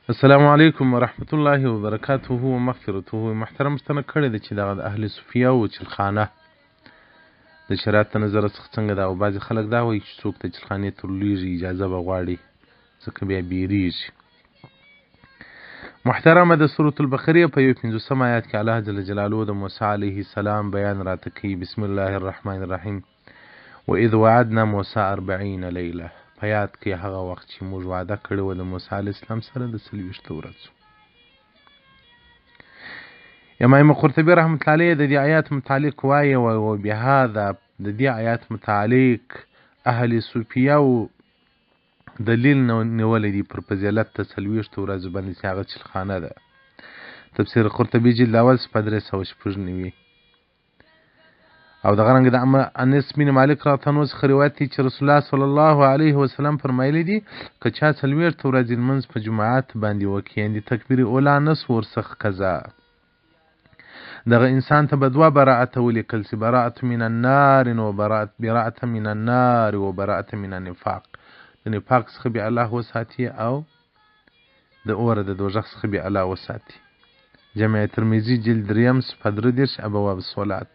السلام علیکم ورحمت الله وبرکاته ومغفرته. محترم ستنه کړی ده چې دغه د اهل صوفیه او چلخانه د شریعت د نظره څخه څنګه ده، او بعضې خلک دا وایي چې څوک د چلخانې ته لویږي اجازه به غواړي ځکه بیا بیریږي. محترمه د سورة البقرې په 51 آیات کې الله جل جلاله د موسی علیه السلام بیان راته کوي. بسم الله الرحمن الرحیم. وإذ وعدنا موسی 40 لیله. په یاد کې هغه وخت چې موږ وعده کړې وه د موسی علیه السلام سره د 40 ورځو. امام قرطبي رحمة الله علیه د دې آیات متعلق وایي وبهذا د دې آیات متعلق اهل صوفیه دلیل نیولی دی پر فضیلت د 40 ورځو باندې چې هغه چلخانه ده. تفسیر قرطبي جلد اول صفحه 369. او دغه رنګ د انس بن مالک رضی څخه روایت دی چې رسول الله صلی الله علیه وسلم فرمایلی دي که چا 40 ورځې لمونځ په جماعت باندې وکړي، یعنې تکبیر اوله نس ورڅخه قضا، دغه انسان ته به 2 براءت ولیکل سي، براءت من النار و براءت من النار و براءت من النفاق. د نفاق څخه به الله وساتي او د اور د دوزخ څخه به الله وساتي. جامع ترمذی جلد 3 صفحه 3 ابواب الصلات.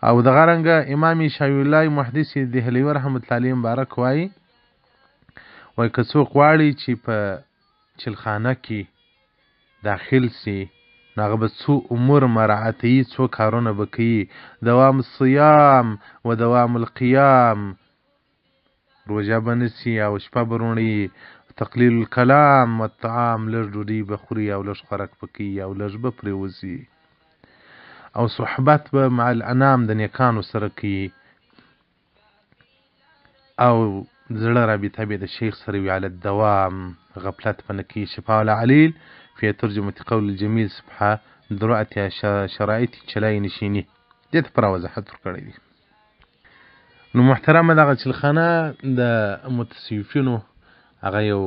او دغه رنګه امام شافعي الله محدث دهلوي رحمت الله علیه مبارک وایي که څوک غواړي چې په چلخانه کې داخل سي نو هغه به څو امور مراعاتوي، څو کارونه به کوي: دوام الصیام و دوام القیام، روژه به نیسي او شپه به روڼوي، تقلیل الکلام والطعام، لږ ډوډۍ به خوري او لږ خوراک به کوي او لږ به پرېوځي، او صحبت به مع الانام د نیکانو سره کوي، او زړه رابطه به د شیخ سره وي علی الدوام، غفلت به نه کوي. شفاء العلیل فی ترجمة قول الجمیل صفحه 3 شرایط چلای نشینی دې ته پر وضاحت ورکړی دی. نو محترمه دغه چلخانه د متصوفینو هغه یو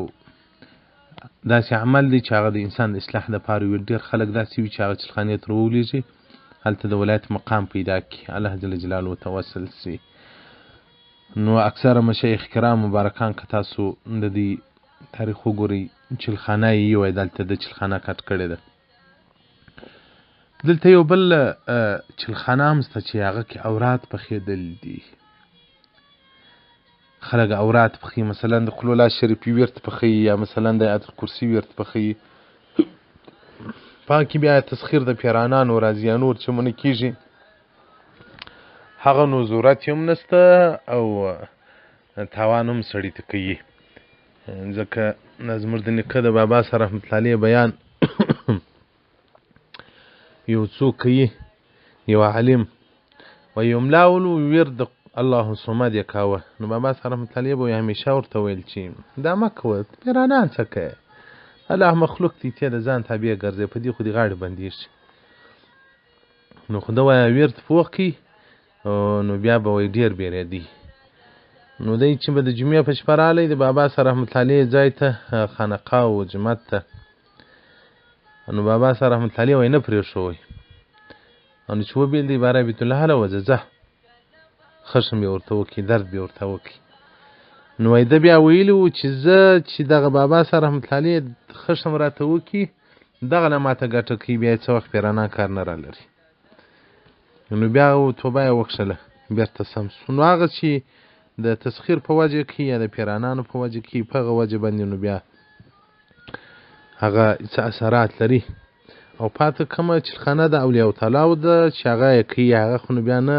داسې عمل دی چې هغه د انسان د اصلاح دپاره وي. ډېر خلک داسې وي چې هغه چلخانې ته راولېږي، هلته د ولایت مقام پیدا کړي، الله جل جلاله ته وصل سي. نو اکثره مشایخ کرام مبارکان که تاسو د دې تاریخ وګورئ، چلخانه یې وایي دلته د چلخانه کټ کړې ده. دلته یو بل چلخانه هم شته چې هغه کې اورات پخېدل دي. خلک اورات پخوي، مثلا د قل الله شریفي ورته پخوي، یا مثلا د آیت الکرسي ورته پخوي. په کې بیا تسخیر د پیرانانو رازیانو ورچمونه کېږي، هغه نو ضرورت هم نشته او تاوان هم سړي ته کوي. ځکه زموږ د نیکه د بابا سره رحمت الله علیه بیان یو څوک کوي، یو عالم و یو ملا ولو ورد الله صمد یې کاوه، نو بابا سره رحمت الله علیه به همیشه ورته ویل چې دا مه کوه، پیرانان څه کوې، الله مخلوق دی، ته د ځان تابع ګرځې، په دې خو دې غاړې بندېږي. نو خو ده وایه ورد پوخ کړي نو بیا به وایي ډېر بیرېدی. نو دی چې به د جمعې په شپه راغلی د بابا سره رحمت الله علیه ځای ته، خانقاه و جومات ته، نو بابا سره رحمت الله علیه وایي نه پرېښوئ، نو چې وبېل دی باره بیت الله هله وځه ځه، خشم به ورته وکړي، درد به ورته وکړي. نو وایي ده بیا ویلي وو چې زه چې دغه بابا سره رحمت الله علیه خشم راته وکړي دغه نه ماته ګټه کوي، بیا څه وخت پیرانان کار نه رالري. نو بیا توبه یې وکښله، بېرته سم سو. نو هغه چې د تسخیر په وجه کې یا د پیرانانو په وجه کې په هغه وجه باندې نو بیا هغه څه اثرات لري. او پاته کومه چلخانه د اولیاء تعالی ده چې هغه یې کوي، هغه خو نو بیا نه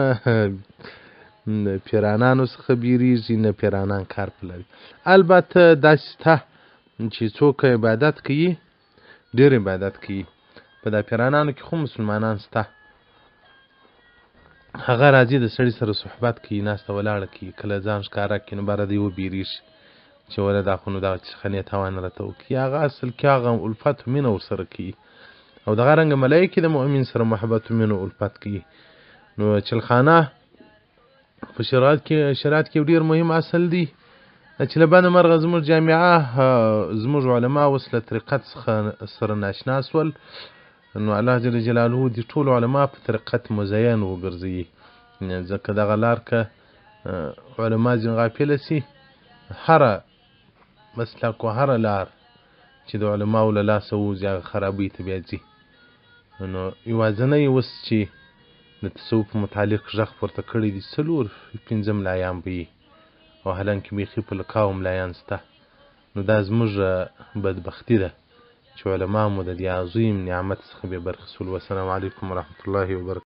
پیرانانو څخه بیریږي نه پیرانان کار په لري. البته داسې شته چې څوک عبادت کوي، ډېر عبادت کوي، په دا پیرانانو کې خو مسلمانان شته، هغه راځي د سړي سره صحبت کوي، ناسته ولاړه کوي، کله ځان ښکاره کړي نو باره دی وبېرېږي چې وله دا خو نو دغه چلخانې تاوان راته وکړي. هغه اصل کې هغه الفت و مینه ورسره کوي، او دغه رنګه ملایکې د مؤمن سره محبت و مینه و الفت کوي. نو چلخانه په شریعت کې یو ډېر مهم اصل دی چې له بده مرغه زموږ جامعه زموږ علما اوس له طریقت څخه سره ناشنا شول. نو الله جل جلاله دې ټول علما په طریقت مزین وګرځوي، ځکه دغه لار که علما ځینې غافله سي، هره مسلک و هره لار چې د علماو له لاسه ووځي هغه خرابۍ ته بیا ځي. نو یوازینی اوس چې د تصوف متعلق غږ پورته کړی دي 4-5 ملایان به وي، او حالانکې بیخي په لکاو ملایان شته. نو دا زموږ بدبختي ده چې علما مو د دې عظیم نعمت څخه بې برخې شول. والسلام علیکم ورحمة الله وبرکاته.